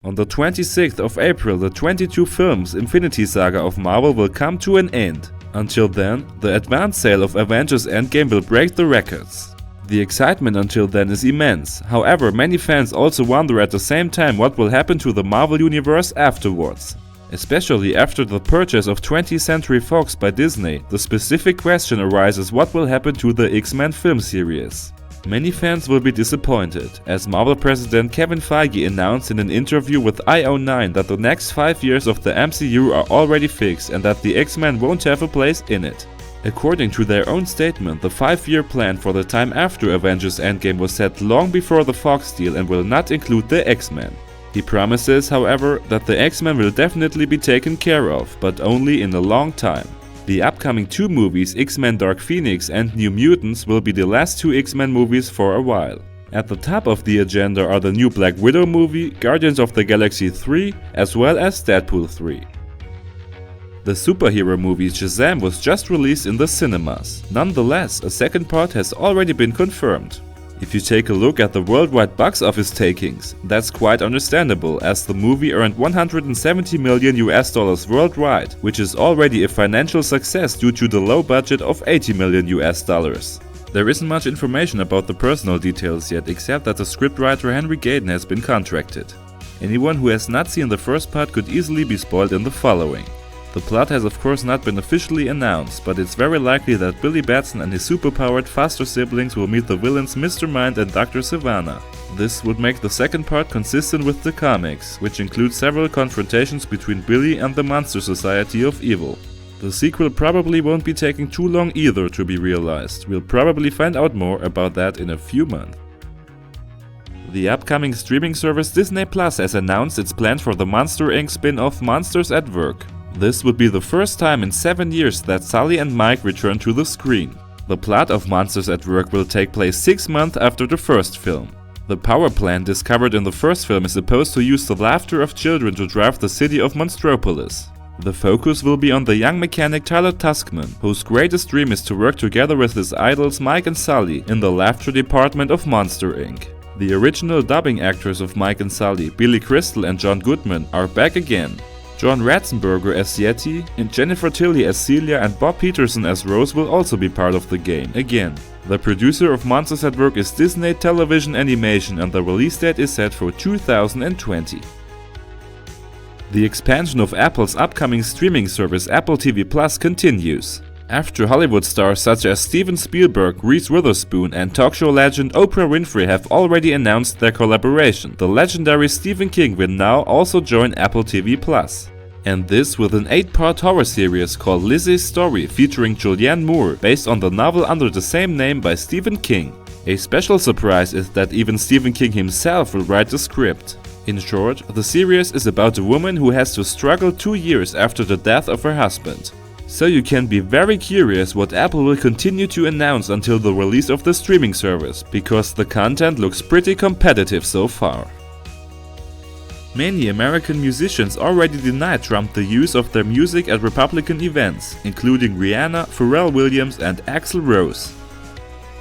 On the 26th of April, the 22 films Infinity Saga of Marvel will come to an end. Until then, the advance sale of Avengers Endgame will break the records. The excitement until then is immense. However, many fans also wonder at the same time what will happen to the Marvel Universe afterwards. Especially after the purchase of 20th Century Fox by Disney, the specific question arises what will happen to the X-Men film series. Many fans will be disappointed, as Marvel President Kevin Feige announced in an interview with IO9 that the next 5 years of the MCU are already fixed and that the X-Men won't have a place in it. According to their own statement, the 5-year plan for the time after Avengers Endgame was set long before the Fox deal and will not include the X-Men. He promises, however, that the X-Men will definitely be taken care of, but only in a long time. The upcoming 2 movies, X-Men Dark Phoenix and New Mutants, will be the last 2 X-Men movies for a while. At the top of the agenda are the new Black Widow movie, Guardians of the Galaxy 3, as well as Deadpool 3. The superhero movie Shazam was just released in the cinemas. Nonetheless, a second part has already been confirmed. If you take a look at the worldwide box office takings, that's quite understandable, as the movie earned $170 million worldwide, which is already a financial success due to the low budget of $80 million. There isn't much information about the personal details yet, except that the scriptwriter Henry Gayden has been contracted. Anyone who has not seen the first part could easily be spoiled in the following. The plot has of course not been officially announced, but it's very likely that Billy Batson and his superpowered foster siblings will meet the villains Mr. Mind and Dr. Sivana. This would make the second part consistent with the comics, which include several confrontations between Billy and the Monster Society of Evil. The sequel probably won't be taking too long either to be realized. We'll probably find out more about that in a few months. The upcoming streaming service Disney Plus has announced its plan for the Monster Inc. spin-off Monsters at Work. This would be the first time in 7 years that Sully and Mike return to the screen. The plot of Monsters at Work will take place 6 months after the first film. The power plant discovered in the first film is supposed to use the laughter of children to drive the city of Monstropolis. The focus will be on the young mechanic Tyler Tuskman, whose greatest dream is to work together with his idols Mike and Sully in the laughter department of Monster Inc. The original dubbing actors of Mike and Sully, Billy Crystal and John Goodman, are back again. John Ratzenberger as Yeti, and Jennifer Tilly as Celia and Bob Peterson as Rose will also be part of the game, again. The producer of Monsters at Work is Disney Television Animation and the release date is set for 2020. The expansion of Apple's upcoming streaming service Apple TV Plus continues. After Hollywood stars such as Steven Spielberg, Reese Witherspoon and talk show legend Oprah Winfrey have already announced their collaboration, the legendary Stephen King will now also join Apple TV Plus. And this with an 8-part horror series called Lizzie's Story featuring Julianne Moore, based on the novel under the same name by Stephen King. A special surprise is that even Stephen King himself will write the script. In short, the series is about a woman who has to struggle 2 years after the death of her husband. So you can be very curious what Apple will continue to announce until the release of the streaming service, because the content looks pretty competitive so far. Many American musicians already denied Trump the use of their music at Republican events, including Rihanna, Pharrell Williams and Axl Rose.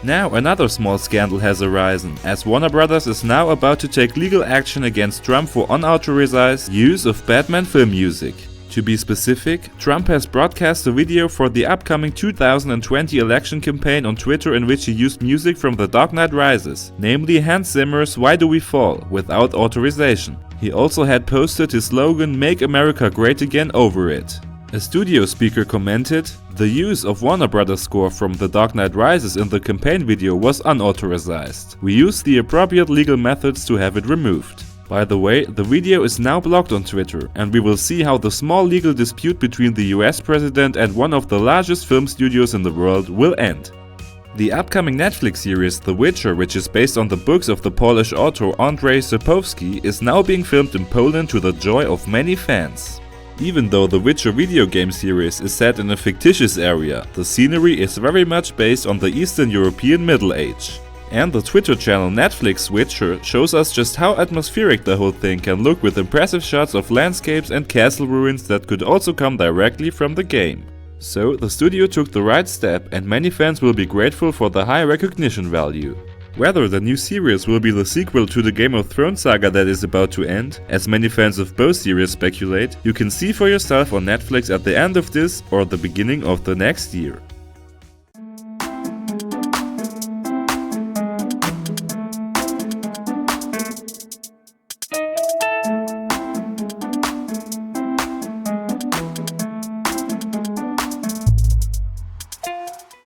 Now another small scandal has arisen, as Warner Bros. Is now about to take legal action against Trump for unauthorized use of Batman film music. To be specific, Trump has broadcast a video for the upcoming 2020 election campaign on Twitter in which he used music from The Dark Knight Rises, namely Hans Zimmer's Why Do We Fall, without authorization. He also had posted his slogan Make America Great Again over it. A studio speaker commented, "The use of Warner Bros. Score from The Dark Knight Rises in the campaign video was unauthorized. We used the appropriate legal methods to have it removed." By the way, the video is now blocked on Twitter, and we will see how the small legal dispute between the US president and one of the largest film studios in the world will end. The upcoming Netflix series The Witcher, which is based on the books of the Polish author Andrzej Sapkowski, is now being filmed in Poland to the joy of many fans. Even though the Witcher video game series is set in a fictitious area, the scenery is very much based on the Eastern European Middle Age. And the Twitter channel Netflix Witcher shows us just how atmospheric the whole thing can look, with impressive shots of landscapes and castle ruins that could also come directly from the game. So the studio took the right step, and many fans will be grateful for the high recognition value. Whether the new series will be the sequel to the Game of Thrones saga that is about to end, as many fans of both series speculate, you can see for yourself on Netflix at the end of this or the beginning of the next year.